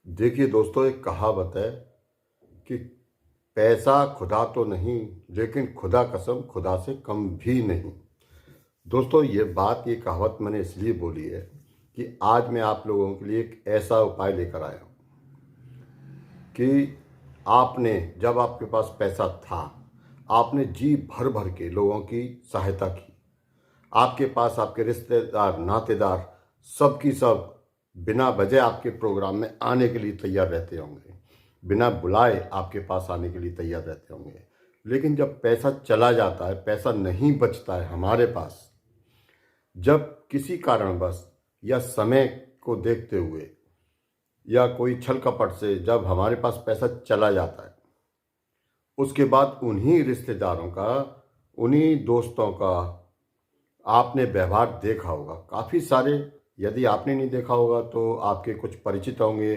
देखिए दोस्तों, एक कहावत है कि पैसा खुदा तो नहीं, लेकिन खुदा कसम खुदा से कम भी नहीं। दोस्तों, ये कहावत मैंने इसलिए बोली है कि आज मैं आप लोगों के लिए एक ऐसा उपाय लेकर आया हूँ कि आपने, जब आपके पास पैसा था, आपने जी भर भर के लोगों की सहायता की। आपके पास आपके रिश्तेदार, नातेदार, सब की सब बिना वजह आपके प्रोग्राम में आने के लिए तैयार रहते होंगे, बिना बुलाए आपके पास आने के लिए तैयार रहते होंगे। लेकिन जब पैसा चला जाता है, पैसा नहीं बचता है हमारे पास, जब किसी कारणवश या समय को देखते हुए या कोई छल कपट से जब हमारे पास पैसा चला जाता है, उसके बाद उन्हीं रिश्तेदारों का, उन्हीं दोस्तों का आपने व्यवहार देखा होगा। काफ़ी सारे, यदि आपने नहीं देखा होगा तो आपके कुछ परिचित होंगे,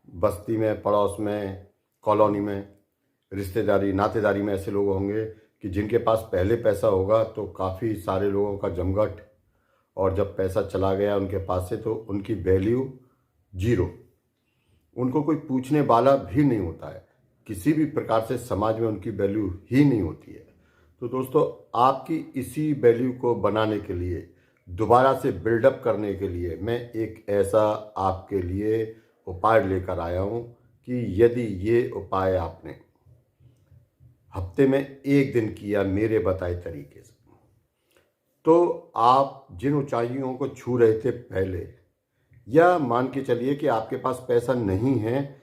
बस्ती में, पड़ोस में, कॉलोनी में, रिश्तेदारी नातेदारी में ऐसे लोग होंगे कि जिनके पास पहले पैसा होगा तो काफ़ी सारे लोगों का जमघट, और जब पैसा चला गया उनके पास से तो उनकी वैल्यू जीरो। उनको कोई पूछने वाला भी नहीं होता है, किसी भी प्रकार से समाज में उनकी वैल्यू ही नहीं होती है। तो दोस्तों, आपकी इसी वैल्यू को बनाने के लिए, दोबारा से बिल्डअप करने के लिए मैं एक ऐसा आपके लिए उपाय लेकर आया हूँ कि यदि ये उपाय आपने हफ्ते में एक दिन किया मेरे बताए तरीके से, तो आप जिन ऊंचाइयों को छू रहे थे पहले, या मान के चलिए कि आपके पास पैसा नहीं है,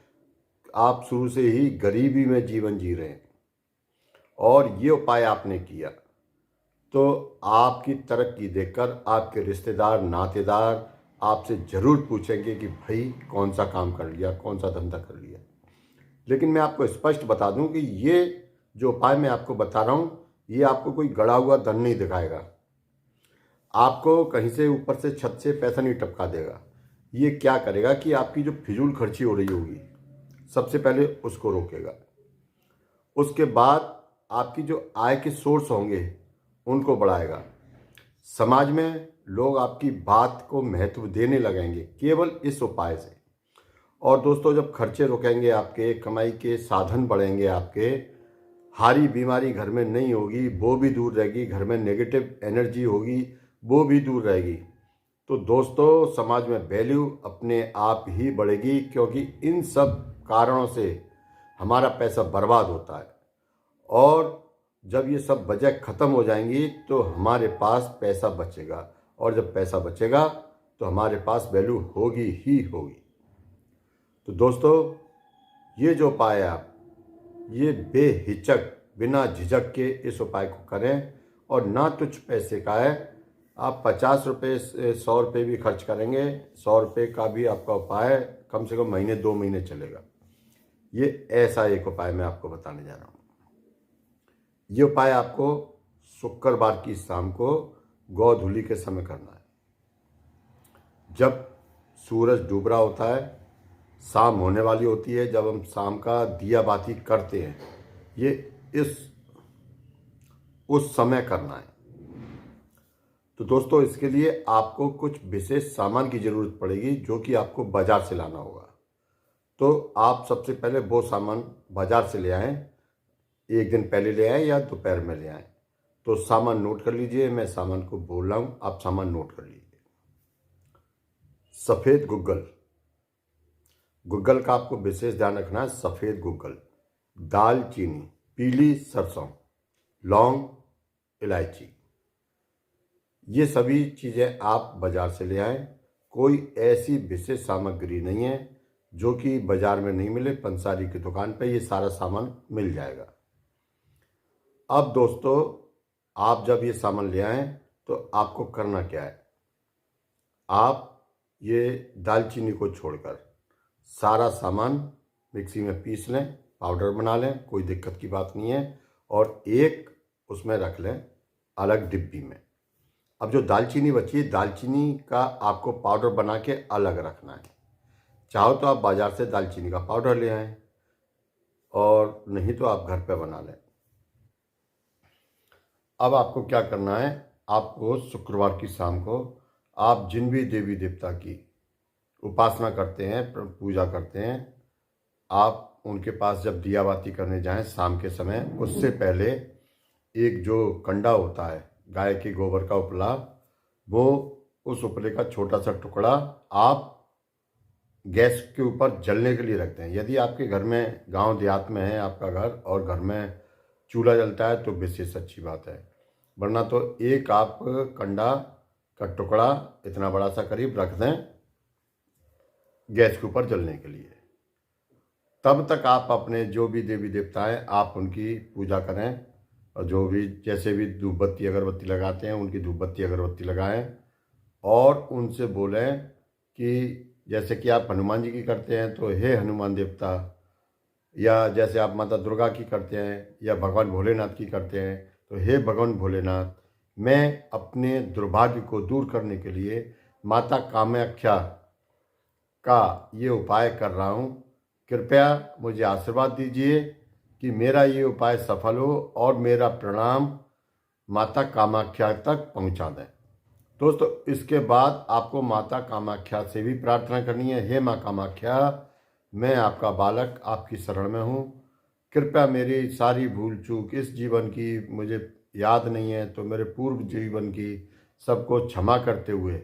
आप शुरू से ही गरीबी में जीवन जी रहे हैं और ये उपाय आपने किया, तो आपकी तरक्की देखकर आपके रिश्तेदार, नातेदार आपसे ज़रूर पूछेंगे कि भाई कौन सा काम कर लिया, कौन सा धंधा कर लिया। लेकिन मैं आपको स्पष्ट बता दूं कि ये जो उपाय मैं आपको बता रहा हूं, ये आपको कोई गड़ा हुआ धन नहीं दिखाएगा, आपको कहीं से ऊपर से छत से पैसा नहीं टपका देगा। ये क्या करेगा कि आपकी जो फिजूल खर्ची हो रही होगी, सबसे पहले उसको रोकेगा। उसके बाद आपकी जो आय के सोर्स होंगे उनको बढ़ाएगा। समाज में लोग आपकी बात को महत्व देने लगेंगे केवल इस उपाय से। और दोस्तों, जब खर्चे रुकेंगे, आपके कमाई के साधन बढ़ेंगे, आपके हारी बीमारी घर में नहीं होगी, वो भी दूर रहेगी, घर में नेगेटिव एनर्जी होगी वो भी दूर रहेगी, तो दोस्तों समाज में वैल्यू अपने आप ही बढ़ेगी। क्योंकि इन सब कारणों से हमारा पैसा बर्बाद होता है, और जब ये सब वजह ख़त्म हो जाएंगी तो हमारे पास पैसा बचेगा, और जब पैसा बचेगा तो हमारे पास वैल्यू होगी ही होगी। तो दोस्तों, ये जो उपाय है आप, ये बेहिचक, बिना झिझक के इस उपाय को करें। और ना तुच्छ पैसे का है, आप 50 रुपये से 100 रुपये भी खर्च करेंगे, 100 रुपये का भी आपका उपाय कम से कम महीने 2 महीने चलेगा। ये ऐसा एक उपाय मैं आपको बताने जा रहा हूँ। ये उपाय आपको शुक्रवार की शाम को गोधूली के समय करना है, जब सूरज डूब रहा होता है, शाम होने वाली होती है, जब हम शाम का दिया बाती करते हैं, ये इस उस समय करना है। तो दोस्तों, इसके लिए आपको कुछ विशेष सामान की ज़रूरत पड़ेगी जो कि आपको बाज़ार से लाना होगा। तो आप सबसे पहले वो सामान बाज़ार से ले आएँ, एक दिन पहले ले आएँ या दोपहर में ले आएँ। तो सामान नोट कर लीजिए, मैं सामान को बोल रहा हूँ, आप सामान नोट कर लीजिए। सफ़ेद गुग्गल, गुग्गल का आपको विशेष ध्यान रखना है, सफ़ेद गुग्गल। दालचीनी, पीली सरसों, लौंग, इलायची, ये सभी चीज़ें आप बाज़ार से ले आएँ। कोई ऐसी विशेष सामग्री नहीं है जो कि बाज़ार में नहीं मिले, पंसारी की दुकान पे ये सारा सामान मिल जाएगा। अब दोस्तों, आप जब ये सामान ले आएँ तो आपको करना क्या है, आप ये दालचीनी को छोड़कर सारा सामान मिक्सी में पीस लें, पाउडर बना लें, कोई दिक्कत की बात नहीं है, और एक उसमें रख लें अलग डिब्बी में। अब जो दालचीनी बची है, दालचीनी का आपको पाउडर बना के अलग रखना है। चाहो तो आप बाज़ार से दालचीनी का पाउडर ले आएँ, और नहीं तो आप घर पे बना लें। अब आपको क्या करना है, आपको शुक्रवार की शाम को आप जिन भी देवी देवता की उपासना करते हैं, पूजा करते हैं, आप उनके पास जब दिया बाती करने जाएं शाम के समय, उससे पहले एक जो कंडा होता है गाय के गोबर का उपला, वो उस उपले का छोटा सा टुकड़ा आप गैस के ऊपर जलने के लिए रखते हैं। यदि आपके घर में गांव देहात में है आपका घर और घर में चूल्हा जलता है तो विशेष अच्छी बात है, वरना तो एक आप कंडा का टुकड़ा इतना बड़ा सा करीब रख दें गैस के ऊपर जलने के लिए। तब तक आप अपने जो भी देवी देवता हैं आप उनकी पूजा करें, और जो भी जैसे भी धूप बत्ती अगरबत्ती लगाते हैं उनकी धूप बत्ती अगरबत्ती लगाएं, और उनसे बोलें कि जैसे कि आप हनुमान जी की करते हैं तो हे हनुमान देवता, या जैसे आप माता दुर्गा की करते हैं या भगवान भोलेनाथ की करते हैं तो हे भगवान भोलेनाथ, मैं अपने दुर्भाग्य को दूर करने के लिए माता कामाख्या का ये उपाय कर रहा हूँ, कृपया मुझे आशीर्वाद दीजिए कि मेरा ये उपाय सफल हो और मेरा प्रणाम माता कामाख्या तक पहुँचा दें। दोस्तों, इसके बाद आपको माता कामाख्या से भी प्रार्थना करनी है, हे माँ कामाख्या, मैं आपका बालक आपकी शरण में हूँ, कृपया मेरी सारी भूल चूक इस जीवन की मुझे याद नहीं है तो मेरे पूर्व जीवन की सबको क्षमा करते हुए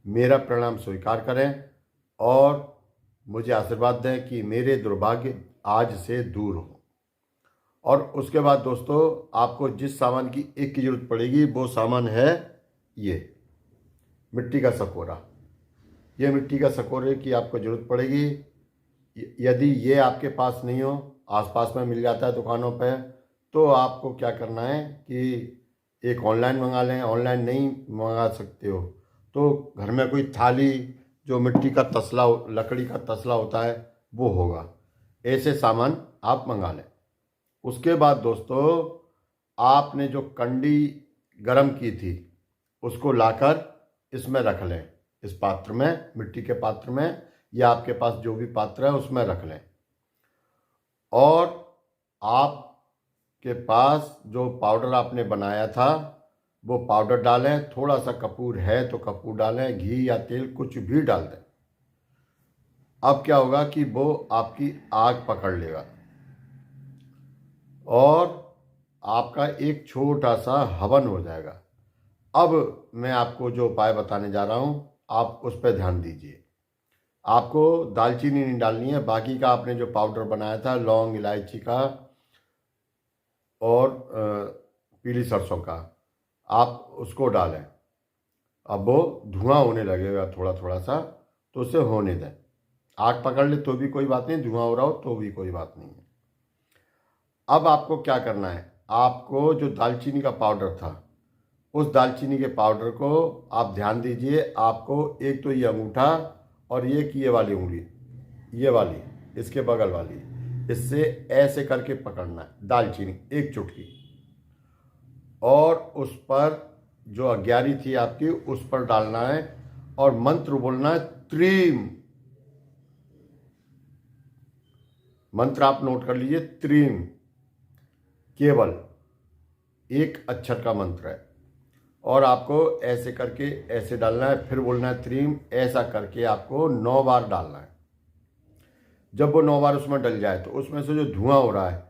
मेरा प्रणाम स्वीकार करें और मुझे आशीर्वाद दें कि मेरे दुर्भाग्य आज से दूर हो। और उसके बाद दोस्तों, आपको जिस सामान की एक की जरूरत पड़ेगी वो सामान है ये मिट्टी का सकोरा। ये मिट्टी का सकोरे की आपको ज़रूरत पड़ेगी। यदि ये आपके पास नहीं हो, आसपास में मिल जाता है दुकानों पे, तो आपको क्या करना है कि एक ऑनलाइन मंगा लें। ऑनलाइन नहीं मंगा सकते हो तो घर में कोई थाली, जो मिट्टी का तसला, लकड़ी का तसला होता है वो होगा, ऐसे सामान आप मंगा लें। उसके बाद दोस्तों, आपने जो कंडी गरम की थी उसको लाकर इसमें रख लें, इस पात्र में, मिट्टी के पात्र में, या आपके पास जो भी पात्र है उसमें रख लें। और आपके पास जो पाउडर आपने बनाया था वो पाउडर डालें, थोड़ा सा कपूर है तो कपूर डालें, घी या तेल कुछ भी डाल दें। अब क्या होगा कि वो आपकी आग पकड़ लेगा और आपका एक छोटा सा हवन हो जाएगा। अब मैं आपको जो उपाय बताने जा रहा हूँ आप उस पर ध्यान दीजिए। आपको दालचीनी नहीं डालनी है, बाकी का आपने जो पाउडर बनाया था लौंग, इलायची का और पीली सरसों का, आप उसको डालें। अब वो धुआं होने लगेगा थोड़ा थोड़ा सा, तो उसे होने दें। आग पकड़ ले तो भी कोई बात नहीं, धुआं हो रहा हो तो भी कोई बात नहीं है। अब आपको क्या करना है, आपको जो दालचीनी का पाउडर था उस दालचीनी के पाउडर को आप ध्यान दीजिए, आपको एक तो ये अंगूठा और ये वाली उंगली, ये वाली, इसके बगल वाली, इससे ऐसे करके पकड़ना है दालचीनी एक चुटकी, और उस पर जो अग्यारी थी आपकी उस पर डालना है और मंत्र बोलना है त्रीम। मंत्र आप नोट कर लीजिए, त्रीम, केवल एक अक्षर का मंत्र है, और आपको ऐसे करके ऐसे डालना है, फिर बोलना है त्रीम, ऐसा करके आपको 9 बार डालना है। जब वो 9 बार उसमें डल जाए तो उसमें से जो धुआं हो रहा है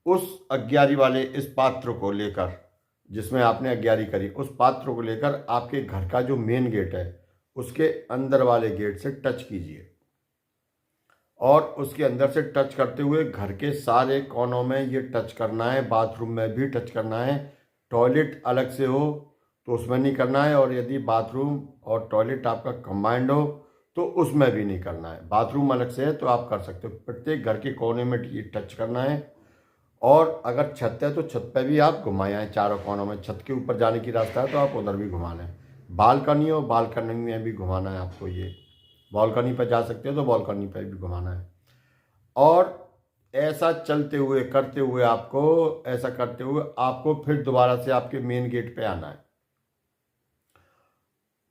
उस अग्यारी वाले इस पात्र को लेकर, जिसमें आपने अग्यारी करी, उस पात्र को लेकर आपके घर का जो मेन गेट है उसके अंदर वाले गेट से टच कीजिए, और उसके अंदर से टच करते हुए घर के सारे कोनों में ये टच करना है, बाथरूम में भी टच करना है। टॉयलेट अलग से हो तो उसमें नहीं करना है, और यदि बाथरूम और टॉयलेट आपका कंबाइंड हो तो उसमें भी नहीं करना है। बाथरूम अलग से है तो आप कर सकते हो, प्रत्येक घर के कोने में ये टच करना है। और अगर छत है तो छत पे भी आप घुमाएं, चारों कोनों में। छत के ऊपर जाने की रास्ता है तो आप उधर भी घुमा लें। बालकनी हो, बालकनी में भी घुमाना है आपको, ये बालकनी पर जा सकते हो तो बालकनी पर भी घुमाना है। और ऐसा चलते हुए करते हुए आपको, ऐसा करते हुए आपको फिर दोबारा से आपके मेन गेट पे आना है,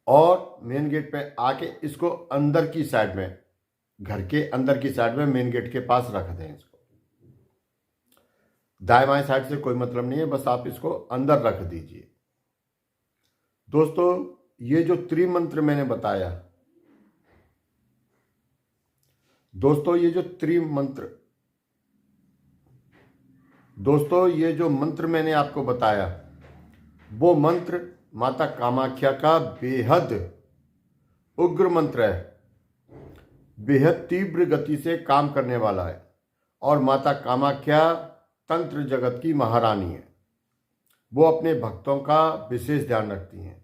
और मेन गेट पे आके इसको अंदर की साइड में, घर के अंदर की साइड में मेन गेट के पास रख दें। इसको दाएं बाएं साइड से कोई मतलब नहीं है, बस आप इसको अंदर रख दीजिए। दोस्तों, ये जो त्रिमंत्र मैंने बताया दोस्तों ये जो मंत्र मैंने आपको बताया, वो मंत्र माता कामाख्या का बेहद उग्र मंत्र है, बेहद तीव्र गति से काम करने वाला है। और माता कामाख्या तंत्र जगत की महारानी है, वो अपने भक्तों का विशेष ध्यान रखती हैं।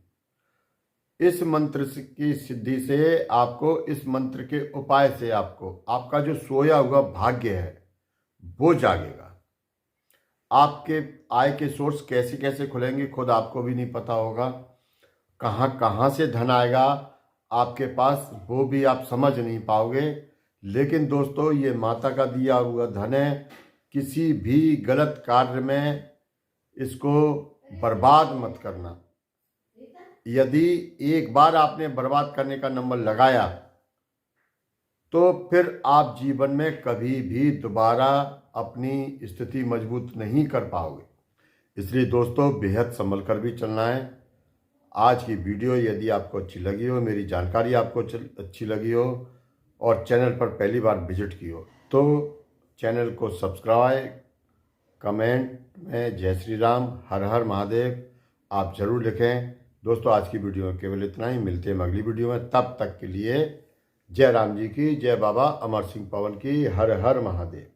इस मंत्र की सिद्धि से आपको, इस मंत्र के उपाय से आपको आपका जो सोया हुआ भाग्य है वो जागेगा। आपके आय के सोर्स कैसे कैसे खुलेंगे खुद आपको भी नहीं पता होगा। कहाँ कहाँ से धन आएगा आपके पास वो भी आप समझ नहीं पाओगे। लेकिन दोस्तों ये माता का दिया हुआ धन है, किसी भी गलत कार्य में इसको बर्बाद मत करना। यदि एक बार आपने बर्बाद करने का नंबर लगाया तो फिर आप जीवन में कभी भी दोबारा अपनी स्थिति मजबूत नहीं कर पाओगे। इसलिए दोस्तों बेहद संभल कर भी चलना है। आज की वीडियो यदि आपको अच्छी लगी हो, मेरी जानकारी आपको अच्छी लगी हो और चैनल पर पहली बार विजिट की हो तो चैनल को सब्सक्राइब, कमेंट में जय श्री राम, हर हर महादेव आप जरूर लिखें। दोस्तों आज की वीडियो में केवल इतना ही, मिलते हैं अगली वीडियो में। तब तक के लिए जय राम जी की, जय बाबा अमर सिंह पवन की, हर हर महादेव।